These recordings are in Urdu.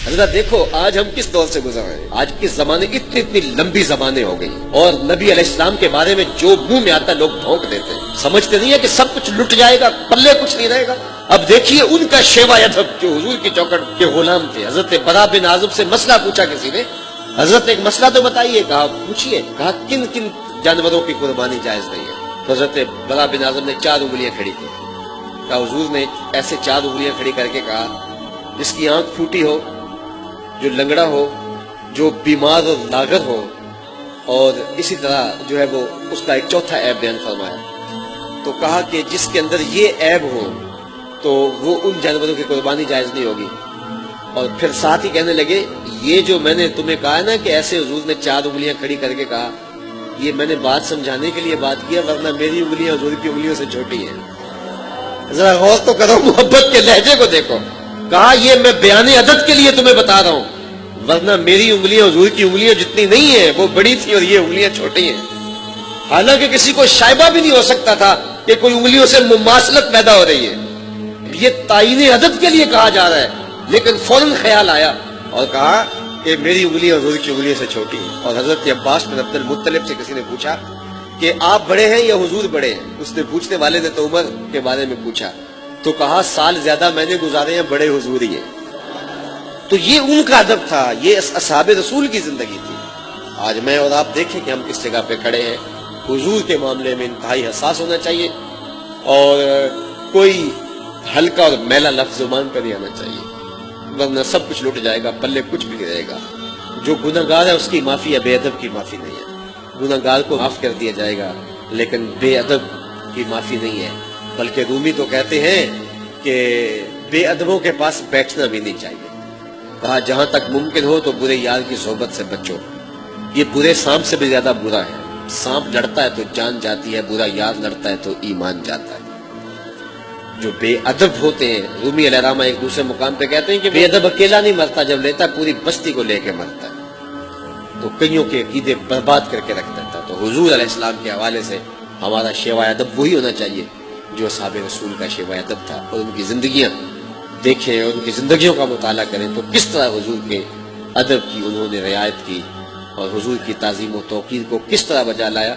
حضرت دیکھو آج ہم کس دور سے گزر رہے ہیں. آج کے زمانے اتنی لمبی زبانیں ہو گئی اور نبی علیہ السلام کے بارے میں جو منہ میں آتا لوگ بھونک دیتے ہیں. سمجھتے نہیں ہے کہ سب کچھ لٹ جائے گا, پلے کچھ نہیں رہے گا. اب دیکھیے ان کا شیوا ادب جو حضور کی چوکٹ کے غلام تھے. حضرت برا بن عازب سے مسئلہ پوچھا کسی نے, حضرت نے ایک مسئلہ تو بتائیے, کہا پوچھیے, کہا کن کن جانوروں کی قربانی جائز نہیں ہے. تو حضرت برا بن عازب نے 4 انگلیاں کھڑی کی. کہا حضور نے ایسے 4 انگلیاں کھڑی کر کے کہا جس کی آنکھ پھوٹی ہو, جو لنگڑا ہو, جو بیمار اور لاغر ہو, اور اسی طرح جو ہے وہ اس کا ایک چوتھا عیب بیان فرمایا. تو کہا کہ جس کے اندر یہ عیب ہو تو وہ ان جانوروں کی قربانی جائز نہیں ہوگی. اور پھر ساتھ ہی کہنے لگے یہ جو میں نے تمہیں کہا نا کہ ایسے حضور نے 4 انگلیاں کھڑی کر کے کہا, یہ میں نے بات سمجھانے کے لیے بات کیا, ورنہ میری انگلیاں حضور کی انگلیوں سے چھوٹی ہیں. ذرا غور تو کرو, محبت کے لہجے کو دیکھو. کہا یہ میں بیان عدد کے لیے تمہیں بتا رہا ہوں, ورنہ میری انگلیاں حضور کی انگلیاں جتنی نہیں ہیں, وہ بڑی تھی اور یہ انگلیاں چھوٹی ہیں. حالانکہ کسی کو شائبہ بھی نہیں ہو سکتا تھا کہ کوئی انگلیوں سے مماثلت پیدا ہو رہی ہے. یہ تعین عدد کے لیے کہا جا رہا ہے, لیکن فوراً خیال آیا اور کہا کہ میری انگلیاں حضور کی انگلیوں سے چھوٹی ہیں. اور حضرت عباس بن عبد المطلب سے کسی نے پوچھا کہ آپ بڑے ہیں یا حضور بڑے ہیں؟ اس نے پوچھنے والے نے تو عمر کے بارے میں پوچھا, تو کہا سال زیادہ میں نے گزارے ہیں, بڑے حضور ہی ہیں. تو یہ ان کا ادب تھا, یہ اصحاب رسول کی زندگی تھی. آج میں اور آپ دیکھیں کہ ہم کس جگہ پہ کھڑے ہیں. حضور کے معاملے میں انتہائی حساس ہونا چاہیے, اور کوئی ہلکا اور میلا لفظ زبان پہ نہیں آنا چاہیے, ورنہ سب کچھ لٹ جائے گا, پلے کچھ بھی نہیں رہے گا. جو گناہگار ہے اس کی معافی ہے, بے ادب کی معافی نہیں ہے. گناہگار کو معاف کر دیا جائے گا, لیکن بے ادب کی معافی نہیں ہے. بلکہ رومی تو کہتے ہیں کہ بے ادبوں کے پاس بیٹھنا بھی نہیں چاہیے. کہا جہاں تک ممکن ہو تو برے یار کی صحبت سے بچو. یہ برے سانپ سے بھی زیادہ برا ہے. سانپ لڑتا ہے تو جان جاتی ہے, برا یار لڑتا ہے تو ایمان جاتا ہے. جو بے ادب ہوتے ہیں, رومی علیہ السلام ایک دوسرے مقام پہ کہتے ہیں کہ بے ادب اکیلا نہیں مرتا, جب لیتا ہے پوری بستی کو لے کے مرتا ہے. تو کئیوں کے عقیدے برباد کر کے رکھ دیتا. تو حضور علیہ السلام کے حوالے سے ہمارا شیوا ادب وہی ہونا چاہیے جو اصحاب رسول کا شیوا ادب تھا. اور ان کی زندگیاں دیکھیں, ان کی زندگیوں کا مطالعہ کریں تو کس طرح حضور کے ادب کی انہوں نے رعایت کی اور حضور کی تعظیم و توقیر کو کس طرح بجا لایا.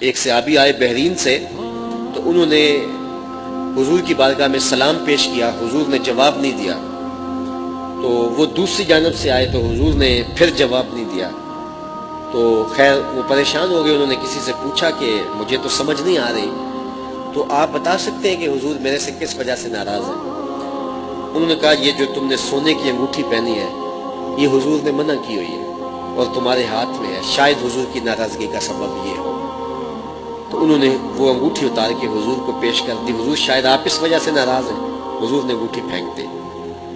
ایک صحابی آئے بحرین سے, تو انہوں نے حضور کی بارگاہ میں سلام پیش کیا, حضور نے جواب نہیں دیا. تو وہ دوسری جانب سے آئے تو حضور نے پھر جواب نہیں دیا. تو خیر وہ پریشان ہو گئے, انہوں نے کسی سے پوچھا کہ مجھے تو سمجھ نہیں آ رہی, تو آپ بتا سکتے ہیں کہ حضور میرے سے کس وجہ سے ناراض ہیں؟ انہوں نے کہا یہ جو تم نے سونے کی انگوٹھی پہنی ہے یہ حضور نے منع کی ہوئی ہے اور تمہارے ہاتھ میں ہے, شاید حضور کی ناراضگی کا سبب یہ ہو. تو انہوں نے وہ انگوٹھی اتار کے حضور کو پیش کر دی. حضور شاید آپ اس وجہ سے ناراض ہیں. حضور نے انگوٹھی پھینک دی.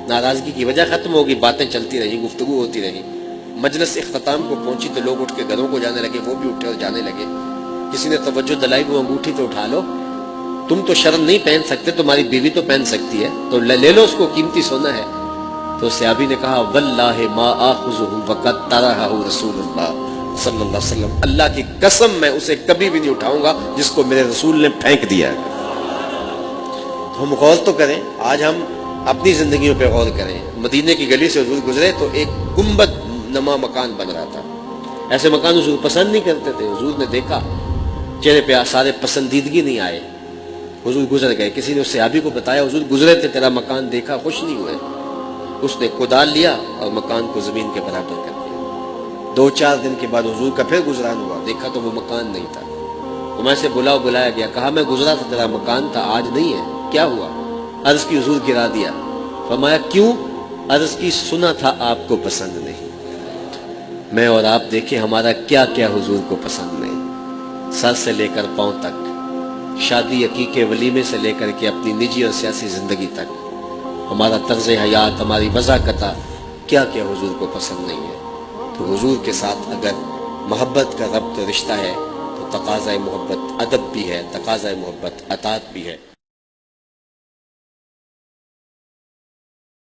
ناراضگی کی وجہ ختم ہوگی, باتیں چلتی رہی, گفتگو ہوتی رہی. مجلس اختتام کو پہنچی تو لوگ اٹھ کے گھروں کو جانے لگے, وہ بھی اٹھے اور جانے لگے. کسی نے توجہ دلائی, وہ انگوٹھی تو اٹھا لو, تم تو شرم نہیں پہن سکتے, تمہاری بیوی تو پہن سکتی ہے, تو لے لو, اس کو قیمتی سونا ہے. تو صحابی نے کہا واللہ ما آخذہ وقد طرحہ رسول اللہ صلی اللہ علیہ وسلم, اللہ کی قسم میں اسے کبھی بھی نہیں اٹھاؤں گا جس کو میرے رسول نے پھینک دیا. تو ہم غور تو کریں, آج ہم اپنی زندگیوں پہ غور کریں. مدینے کی گلی سے حضور گزرے تو ایک گنبد نما مکان بن رہا تھا. ایسے مکان حضور پسند نہیں کرتے تھے. حضور نے دیکھا, چہرے پہ آثار پسندیدگی نہیں آئے. حضور گزر گئے. کسی نے اس صحابی کو بتایا حضور گزرے تھے, تیرا مکان دیکھا, خوش نہیں ہوئے. اس نے کدال لیا اور مکان کو زمین کے برابر کر دیا. 2-4 دن کے بعد حضور کا پھر گزران ہوا, دیکھا تو وہ مکان نہیں تھا. عمر سے بلایا گیا, کہا میں گزرا تھا, تیرا مکان تھا, آج نہیں ہے, کیا ہوا؟ عرض کی حضور گرا دیا. فرمایا کیوں؟ عرض کی سنا تھا آپ کو پسند نہیں. میں اور آپ دیکھیں ہمارا کیا کیا حضور کو پسند نہیں, سر سے لے کر پاؤں تک, شادی عقیقے ولیمے سے لے کر کے اپنی نجی اور سیاسی زندگی تک, ہمارا طرز حیات, ہماری وضاقتہ, کیا کیا حضور کو پسند نہیں ہے. تو حضور کے ساتھ اگر محبت کا ربط رشتہ ہے تو تقاضۂ محبت ادب بھی ہے, تقاضۂ محبت اطاعت بھی ہے.